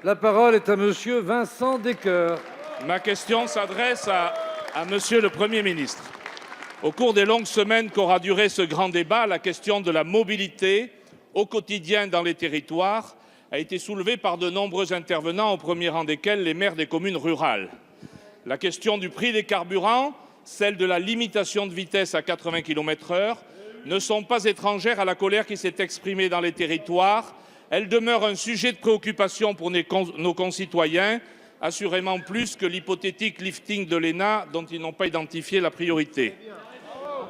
La parole est à monsieur Vincent Descoeur. Ma question s'adresse à monsieur le Premier ministre. Au cours des longues semaines qu'aura duré ce grand débat, la question de la mobilité au quotidien dans les territoires a été soulevée par de nombreux intervenants, au premier rang desquels les maires des communes rurales. La question du prix des carburants, celle de la limitation de vitesse à 80 km/h, ne sont pas étrangères à la colère qui s'est exprimée dans les territoires. Elles demeurent un sujet de préoccupation pour nos concitoyens, assurément plus que l'hypothétique lifting de l'ENA dont ils n'ont pas identifié la priorité.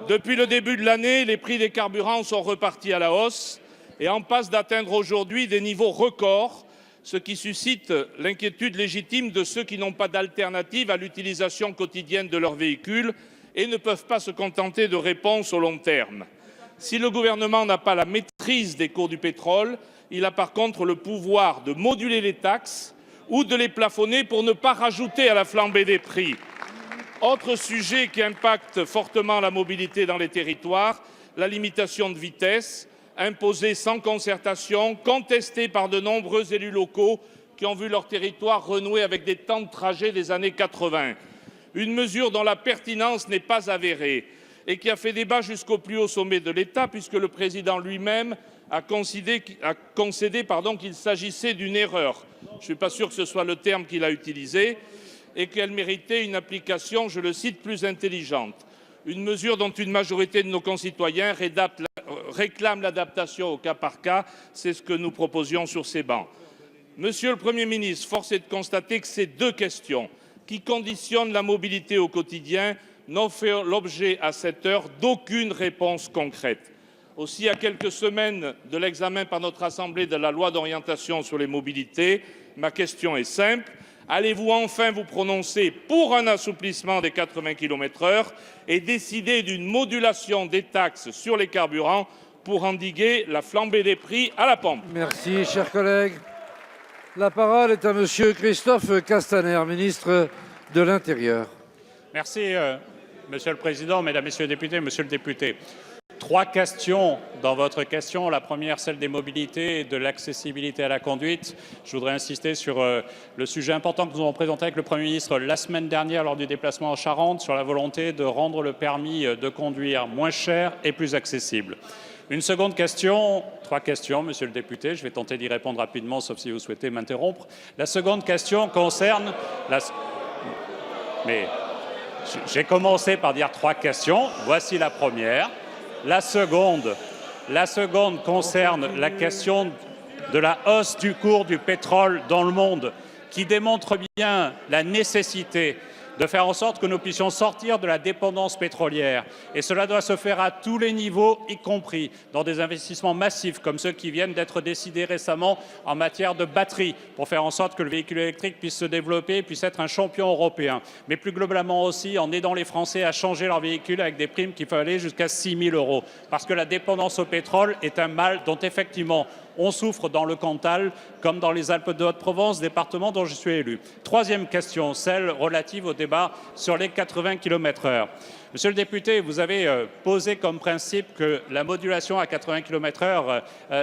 Depuis le début de l'année, les prix des carburants sont repartis à la hausse et en passe d'atteindre aujourd'hui des niveaux records, ce qui suscite l'inquiétude légitime de ceux qui n'ont pas d'alternative à l'utilisation quotidienne de leur véhicule et ne peuvent pas se contenter de réponses au long terme. Si le gouvernement n'a pas la maîtrise des cours du pétrole, il a par contre le pouvoir de moduler les taxes ou de les plafonner pour ne pas rajouter à la flambée des prix. Autre sujet qui impacte fortement la mobilité dans les territoires, la limitation de vitesse, imposée sans concertation, contestée par de nombreux élus locaux qui ont vu leur territoire renouer avec des temps de trajet des années 80. Une mesure dont la pertinence n'est pas avérée et qui a fait débat jusqu'au plus haut sommet de l'État, puisque le président lui-même a concédé qu'il s'agissait d'une erreur. Je ne suis pas sûr que ce soit le terme qu'il a utilisé et qu'elle méritait une application, je le cite, plus intelligente. Une mesure dont une majorité de nos concitoyens réclame l'adaptation au cas par cas. C'est ce que nous proposions sur ces bancs. Monsieur le Premier ministre, force est de constater que ces deux questions qui conditionnent la mobilité au quotidien n'ont fait l'objet à cette heure d'aucune réponse concrète. Aussi, à quelques semaines de l'examen par notre Assemblée de la loi d'orientation sur les mobilités, ma question est simple. Allez-vous enfin vous prononcer pour un assouplissement des 80 km/h et décider d'une modulation des taxes sur les carburants pour endiguer la flambée des prix à la pompe? Merci, chers collègues. La parole est à monsieur Christophe Castaner, ministre de l'Intérieur. Merci, Monsieur le Président, Mesdames, Messieurs les députés, Monsieur le député. Trois questions dans votre question. La première, celle des mobilités et de l'accessibilité à la conduite. Je voudrais insister sur le sujet important que nous avons présenté avec le Premier ministre la semaine dernière lors du déplacement en Charente, sur la volonté de rendre le permis de conduire moins cher et plus accessible. Une seconde question, trois questions, Monsieur le député, je vais tenter d'y répondre rapidement, sauf si vous souhaitez m'interrompre. La seconde question concerne... Mais j'ai commencé par dire trois questions, voici la première. La seconde concerne la question de la hausse du cours du pétrole dans le monde, qui démontre bien la nécessité de faire en sorte que nous puissions sortir de la dépendance pétrolière. Et cela doit se faire à tous les niveaux, y compris dans des investissements massifs comme ceux qui viennent d'être décidés récemment en matière de batteries, pour faire en sorte que le véhicule électrique puisse se développer, puisse être un champion européen. Mais plus globalement aussi en aidant les Français à changer leur véhicule avec des primes qui peuvent aller jusqu'à 6 000 €. Parce que la dépendance au pétrole est un mal dont effectivement on souffre dans le Cantal, comme dans les Alpes de Haute-Provence, département dont je suis élu. Troisième question, celle relative au débat sur les 80 km/h. Monsieur le député, vous avez posé comme principe que la modulation à 80 km/h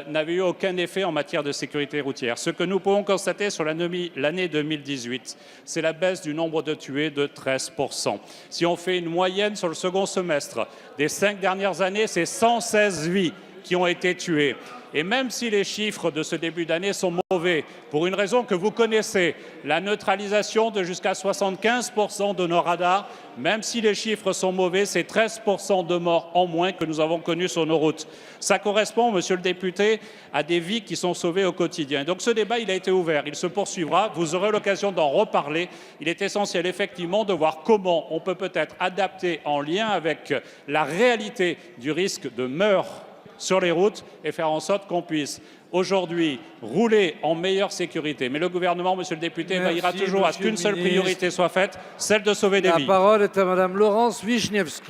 n'avait eu aucun effet en matière de sécurité routière. Ce que nous pouvons constater sur l'année 2018, c'est la baisse du nombre de tués de 13%. Si on fait une moyenne sur le second semestre des 5 dernières années, c'est 116 vies qui ont été tuées. Et même si les chiffres de ce début d'année sont mauvais, pour une raison que vous connaissez, la neutralisation de jusqu'à 75% de nos radars, même si les chiffres sont mauvais, c'est 13% de morts en moins que nous avons connus sur nos routes. Ça correspond, monsieur le député, à des vies qui sont sauvées au quotidien. Donc ce débat, il a été ouvert, il se poursuivra, vous aurez l'occasion d'en reparler. Il est essentiel, effectivement, de voir comment on peut peut-être adapter en lien avec la réalité du risque de meurtre sur les routes et faire en sorte qu'on puisse aujourd'hui rouler en meilleure sécurité. Mais le gouvernement, monsieur le député, veillera toujours à ce qu'une seule priorité soit faite, celle de sauver des vies. La parole est à madame Laurence Vichnievsky.